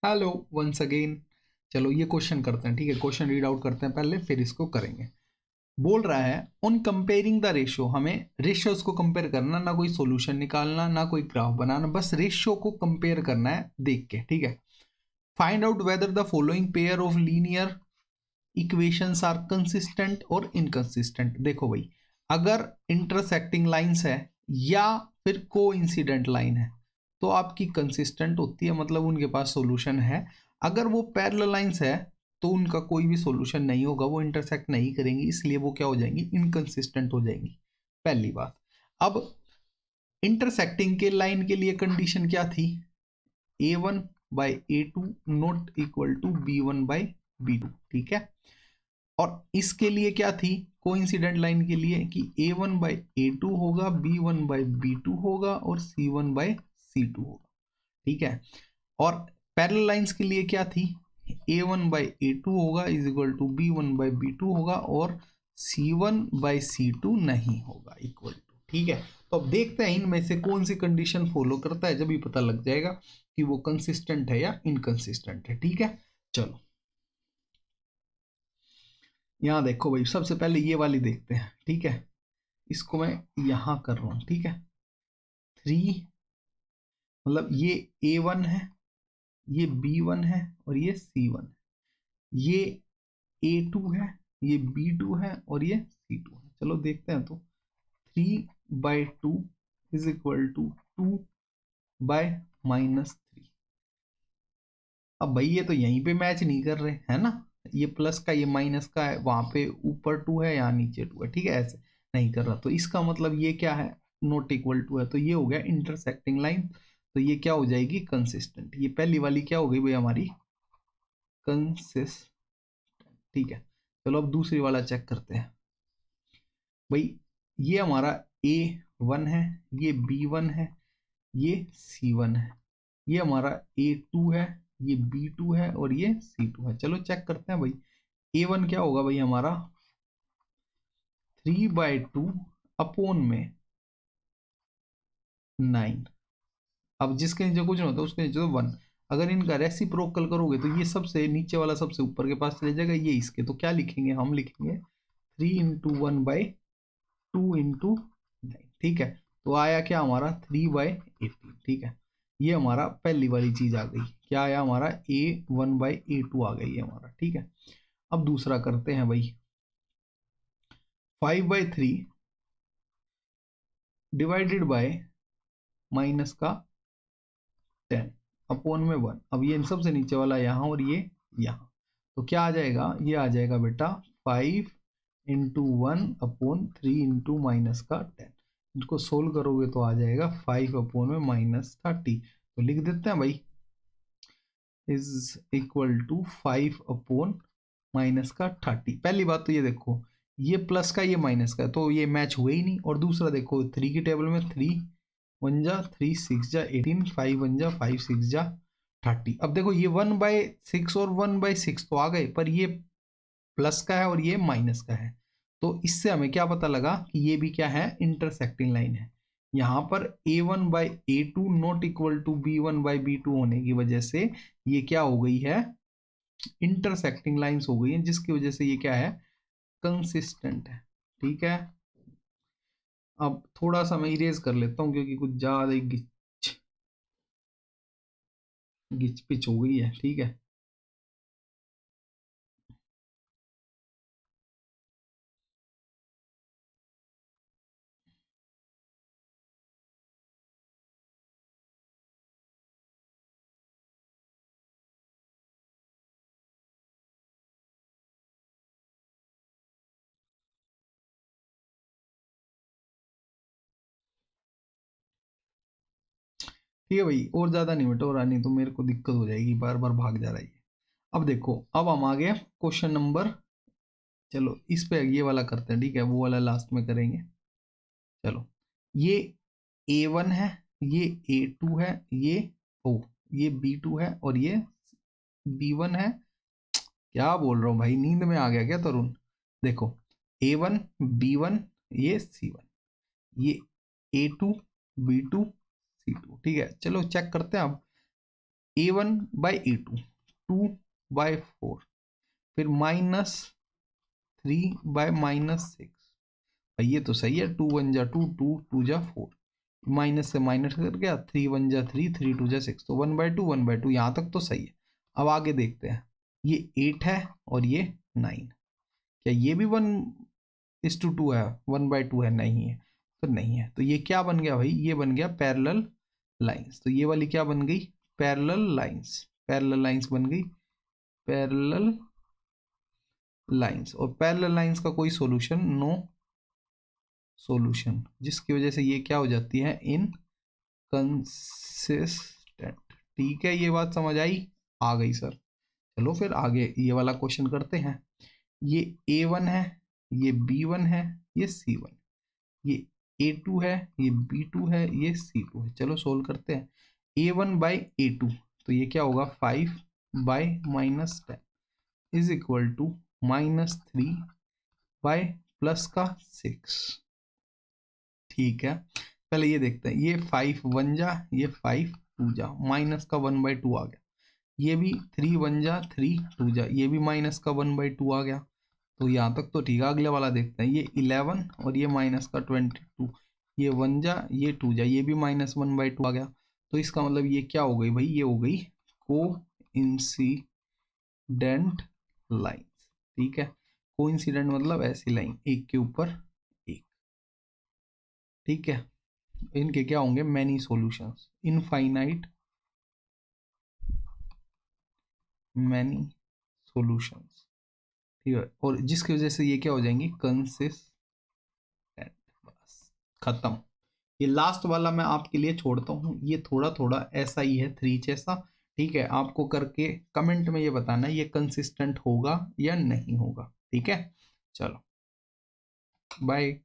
Hello once again. चलो ये question करते हैं, ठीक है। क्वेश्चन रीड आउट करते हैं पहले, फिर इसको करेंगे। बोल रहा है ऑन कंपेयरिंग द रेशियो, हमें रेशियोज को कंपेयर करना, ना कोई सॉल्यूशन निकालना ना कोई ग्राफ बनाना, बस रेशियो को कंपेयर करना है देख के, ठीक है। Find out whether the following pair of linear equations are consistent और इनकंसिस्टेंट। देखो भाई, अगर इंटरसेक्टिंग लाइंस है या फिर कोइंसिडेंट लाइन है तो आपकी कंसिस्टेंट होती है, मतलब उनके पास सॉल्यूशन है। अगर वो पैरेलल लाइंस है तो उनका कोई भी सॉल्यूशन नहीं होगा, वो इंटरसेक्ट नहीं करेंगी, इसलिए वो क्या हो जाएंगी, इनकंसिस्टेंट हो जाएंगी। पहली बात। अब इंटरसेक्टिंग के लाइन के लिए कंडीशन क्या थी, a1/a2 not equal to b1/b2, ठीक है। और इसके लिए क्या थी, कोइंसिडेंट लाइन के लिए कि a1/a2 होगा, b1/b2 होगा और c1/c2 होगा, ठीक है। और पैरेलल लाइंस के लिए क्या थी, a1/a2 होगा इज इक्वल टू b1/b2 होगा और c1/c2 नहीं होगा इक्वल टू, ठीक है। तो अब देखते हैं इनमें से कौन सी कंडीशन फॉलो करता है, जब भी पता लग जाएगा कि वो कंसिस्टेंट है या इनकंसिस्टेंट है, ठीक है। चलो यहाँ देखो भाई, सबसे पहले ये वाली देखते हैं, ठीक है। इसको मैं यहां कर रहा हूं, ठीक है। 3, मतलब ये a1 है, ये b1 है और ये c1 है, ये a2 है, ये b2 है और ये c2 है। चलो देखते हैं। तो 3/2 इज इक्वल टू 2/-3। अब भाई ये तो यहीं पे मैच नहीं कर रहे है ना, ये प्लस का ये माइनस का है, वहां पे ऊपर 2 है यहाँ नीचे 2 है, ठीक है। ऐसे नहीं कर रहा, तो इसका मतलब ये क्या है, नॉट इक्वल टू है, तो ये हो गया इंटरसेक्टिंग लाइन। तो ये क्या हो जाएगी, कंसिस्टेंट। ये पहली वाली क्या हो गई भाई हमारी, कंसिस्टेंट, ठीक है। चलो अब दूसरी वाला चेक करते हैं भाई। ये हमारा a1 है, ये b1 है, ये c1 है, ये हमारा a2 है, ये b2 है और ये c2 है। चलो चेक करते हैं भाई। a1 क्या होगा भाई हमारा 3/2 अपॉन में 9। अब जिसके नीचे कुछ नहीं होता उसके नीचे तो 1। अगर इनका रेसिप्रोकल करोगे तो ये सबसे नीचे वाला सबसे ऊपर के पास चले जाएगा, ये इसके। तो क्या लिखेंगे, हम लिखेंगे 3 × 1/2 × 9, ठीक है। तो आया क्या हमारा 3/18, ठीक है। ये हमारा पहली वाली चीज आ गई, क्या आया हमारा a1/a2 आ गई है हमारा, ठीक है। अब दूसरा करते हैं भाई। 5/3 डिवाइडेड बाय माइनस का 10 अपॉन में 1। अब ये इन सबसे नीचे वाला यहाँ और ये यहाँ, तो क्या आ जाएगा, ये आ जाएगा बेटा 5 × 1/3 × इसको सोल्व करोगे तो आ जाएगा 5 अपॉन में -30। तो लिख देते हैं भाई, इज इक्वल टू 5 अपॉन -30। पहली बात तो ये देखो, ये प्लस का ये माइनस का, तो ये मैच हुए ही नहीं। और दूसरा देखो 3 की टेबल में 3 1 जा 3 6 जा 18, 5 1 जा 5 6 जा 30। अब देखो ये 1/6 और 1/6 तो आ गए, पर ये प्लस का है और ये माइनस का है। तो इससे हमें क्या पता लगा कि ये भी क्या है, इंटरसेक्टिंग लाइन है। यहाँ पर a1/a2 not equal to b1/b2 होने की वजह से ये क्या हो गई है, इंटरसेक्टिंग लाइंस हो गई हैं, जिसकी वजह से ये क्या है, कंसिस्टेंट है, ठीक है। अब थोड़ा सा मैं इरेज कर लेता हूँ क्योंकि कुछ ज्यादा गिच पिच हो गई है, ठीक है। ठीक है भाई, और ज्यादा नहीं बेटा, और नहीं तो मेरे को दिक्कत हो जाएगी, बार बार भाग जा रही है। अब देखो, अब हम आ गए क्वेश्चन नंबर, चलो इस पे ये वाला करते हैं, ठीक है। वो वाला लास्ट में करेंगे। चलो, ये a1 है, ये a2 है, ये b2 है और ये b1 है। क्या बोल रहा हूँ भाई, नींद में आ गया क्या तरुण। देखो a1 b1, ये c1, ये a2 b2 c2, ठीक है। चलो चेक करते हैं अब। A1 बाई A2 2/4, फिर -3/-6। भाई ये तो सही है, 2 1 जा 2, 2 2 जा 4, माइनस से माइनस कर गया, 3 1 जा 3, 3 2 जा 6, तो 1/2 1/2, यहाँ तक तो सही है। अब आगे देखते हैं, ये 8 है और ये 9, क्या ये भी 1:2 है, 1/2 है? नहीं है, तो नहीं है। तो ये क्या बन गया भाई, ये बन गया पैरेलल लाइंस। तो ये वाली क्या बन गई, पैरेलल लाइंस, पैरेलल लाइंस बन गई, पैरेलल लाइंस। और पैरेलल लाइंस का कोई सॉल्यूशन, नो सॉल्यूशन, जिसकी वजह से ये क्या हो जाती है, इनकंसिस्टेंट। ठीक है, ये बात समझ आई? आ गई सर। चलो फिर आगे ये वाला क्वेश्चन करते हैं। ये A1 है, ये B1 है, ये C1, ये A2 है, ये B2 है, ये C2 है। चलो सोल्व करते हैं। A1/A2, तो ये क्या होगा, 5/-10 इज इक्वल टू -3/+6। ठीक है, पहले ये देखते हैं, ये 5 1 जा, ये 5 2 जा, माइनस का 1/2 आ गया। ये भी 3 1 जा 3 2 जा, ये भी माइनस का 1/2 आ गया। तो यहाँ तक तो ठीक है। अगले वाला देखते हैं, ये 11 और ये माइनस का 22, ये 1 जा ये 2 जा, ये भी -1/2 आ गया। तो इसका मतलब ये क्या हो गई भाई, ये हो गई कोइंसिडेंट लाइन। ठीक है, कोइंसिडेंट मतलब ऐसी लाइन एक के ऊपर एक। ठीक है, इनके क्या होंगे, many solutions, infinite many solutions. ठीक है, और जिसकी वजह से ये क्या हो जाएंगी, कंसिस्टेंट। बस खत्म। ये लास्ट वाला मैं आपके लिए छोड़ता हूँ, ये थोड़ा थोड़ा ऐसा ही है, 3 जैसा। ठीक है, आपको करके कमेंट में ये बताना ये कंसिस्टेंट होगा या नहीं होगा। ठीक है, चलो बाय।